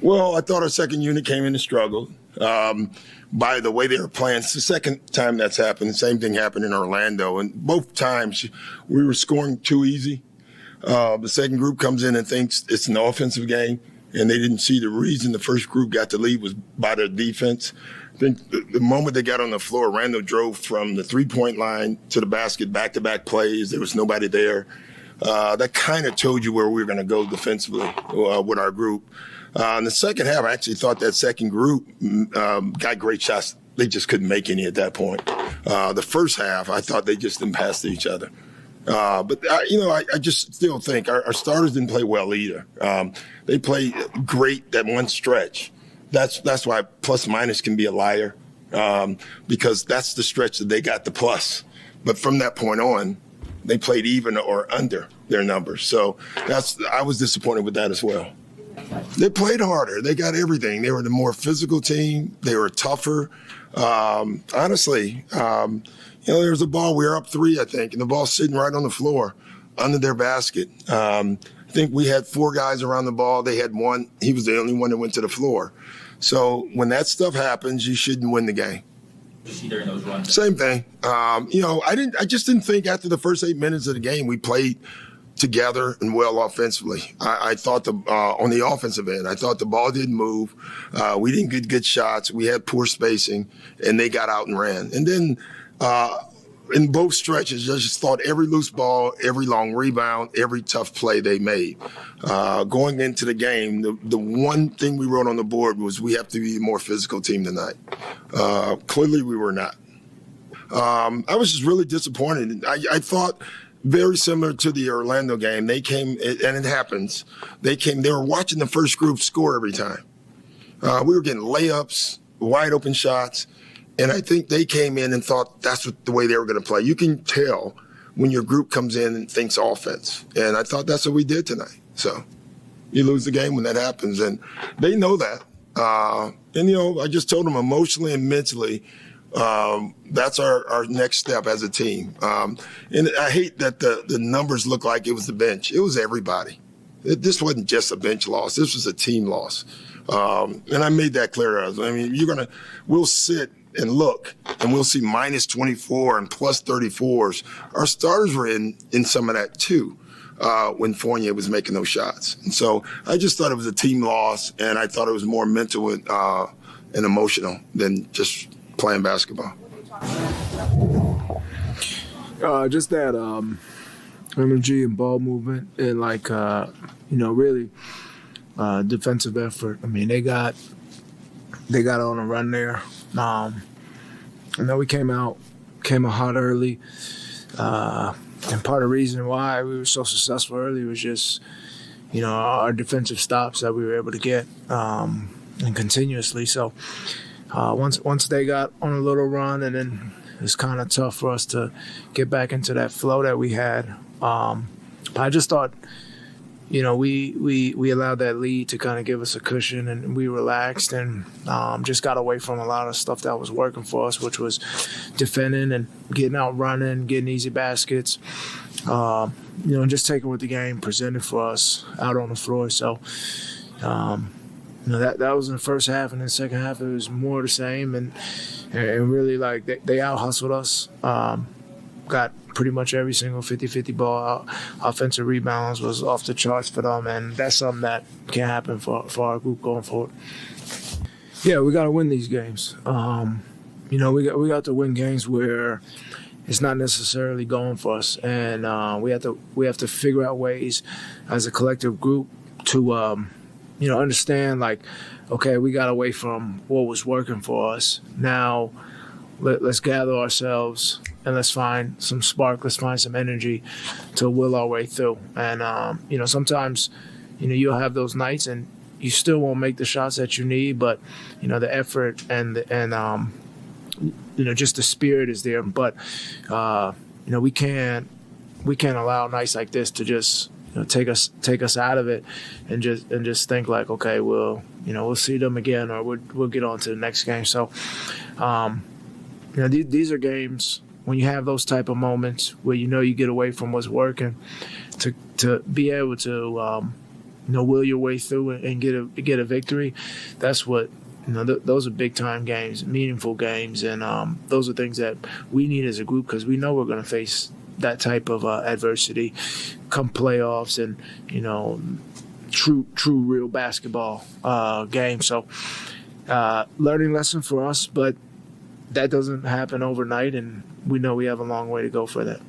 Well, I thought our second unit came in and struggled. By the way they were playing. It's the second time that's happened. The same thing happened in Orlando. And both times we were scoring too easy. The second group comes in and thinks it's an offensive game, and they didn't see the reason the first group got the lead was by their defense. I think the moment they got on the floor, Orlando drove from the three-point line to the basket, back-to-back plays. There was nobody there. That kind of told you where we were going to go defensively with our group. In the second half, I actually thought that second group got great shots. They just couldn't make any at that point. The first half, I thought they just didn't pass to each other. I just still think our starters didn't play well either. They played great that one stretch. That's why plus minus can be a liar, because that's the stretch that they got the plus. But from that point on, they played even or under their numbers. So I was disappointed with that as well. They played harder. They got everything. They were the more physical team. They were tougher. Honestly, there was a ball. We were up 3, I think, and the ball's sitting right on the floor under their basket. I think we had 4 guys around the ball. They had 1. He was the only one that went to the floor. So when that stuff happens, you shouldn't win the game. You see during those runs. Same thing. I just didn't think after the first 8 minutes of the game we played together and well offensively. I thought on the offensive end, I thought the ball didn't move. We didn't get good shots. We had poor spacing, and they got out and ran. And then in both stretches, I just thought every loose ball, every long rebound, every tough play they made. Going into the game, the one thing we wrote on the board was we have to be a more physical team tonight. Clearly, we were not. I was just really disappointed. I thought very similar to the Orlando game. They came, and it happens. They were watching the first group score every time. We were getting layups, wide open shots. And I think they came in and thought that's the way they were going to play. You can tell when your group comes in and thinks offense. And I thought that's what we did tonight. So you lose the game when that happens. And they know that. I just told them emotionally and mentally, that's our next step as a team. And I hate that the numbers look like it was the bench. It was everybody. This wasn't just a bench loss. This was a team loss. And I made that clear. We'll sit and look, and we'll see minus 24 and plus 34s. Our starters were in some of that too when Fournier was making those shots. And so I just thought it was a team loss, and I thought it was more mental and emotional than just playing basketball. Just that energy and ball movement and really defensive effort. I mean, they got on a run there. We came out hot early, and part of the reason why we were so successful early was just, our defensive stops that we were able to get, and continuously. So once they got on a little run, and then it's kind of tough for us to get back into that flow that we had. I just thought, we allowed that lead to kind of give us a cushion, and we relaxed and just got away from a lot of stuff that was working for us, which was defending and getting out running, getting easy baskets, and just taking what the game presented for us out on the floor. So, that was in the first half, and in the second half it was more of the same, and really they out hustled us. Got pretty much every single 50-50 ball. Offensive rebounds was off the charts for them, and that's something that can happen for our group going forward. Yeah, we got to win these games. We got to win games where it's not necessarily going for us, and we have to figure out ways as a collective group to understand okay, we got away from what was working for us. Now let's gather ourselves and let's find some spark, let's find some energy to will our way through. And, sometimes, you'll have those nights and you still won't make the shots that you need, but, the effort and just the spirit is there. But, we can't allow nights like this to just, take us out of it and just think okay, we'll see them again, or we'll get on to the next game. So, these are games when you have those type of moments where you get away from what's working, to be able to will your way through and get a victory. That's what those are big time games, meaningful games, and those are things that we need as a group because we know we're going to face that type of adversity come playoffs and true real basketball game. So learning lesson for us, but that doesn't happen overnight, and we know we have a long way to go for that.